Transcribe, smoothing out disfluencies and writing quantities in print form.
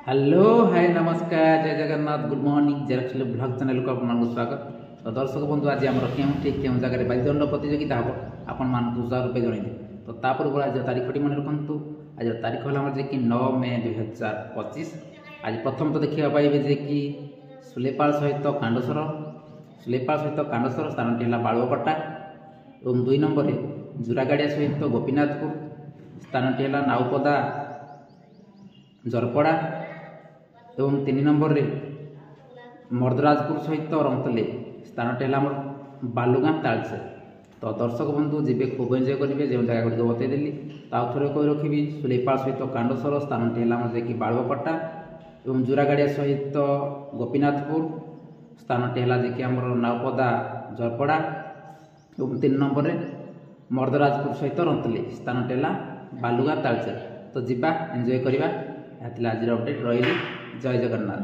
Hello hi नमस्कार जय Jagannath good morning Xerox blog channel को आपको स्वागत। तो दर्शक बंधु आज आम क्यों जगह बायुदंड प्रतियोगिता हम आपण मानक उत्साह रूपे जनइबे। तो तापूर्व आज तारीखटी मन रखु। आज तारीख है कि 9 मे 2025। आज प्रथम तो देखा पाइबे जे कि सुलेपाल सहित कांडसर स्थान है बालुआपट्टा और 2 नंबर जुरागाड़िया सहित गोपीनाथपुर स्थान है नाउपदा जरपड़ा एवं 3 नंबर रे मर्दराजपुर सहित रंतले स्थान है बालुगाँ तालचे। तो दर्शक बंधु जी खूब एंजय करेंगे जो जगह गुड़िक बतईदेली। तो आउ थे कही रखी सुलेपाल सहित कांडसर स्थान है कि बालुआपट्टा एवं जुरागाड़िया सहित गोपीनाथपुर स्थान है कि आम नाउपदा जरपड़ा एवं 3 नंबर रे मर्दराजपुर सहित रंतले स्थान है बालुगाँ तालचे। तो जीवा एंजय करवा। आज अपडेट रही। जय जगन्नाथ।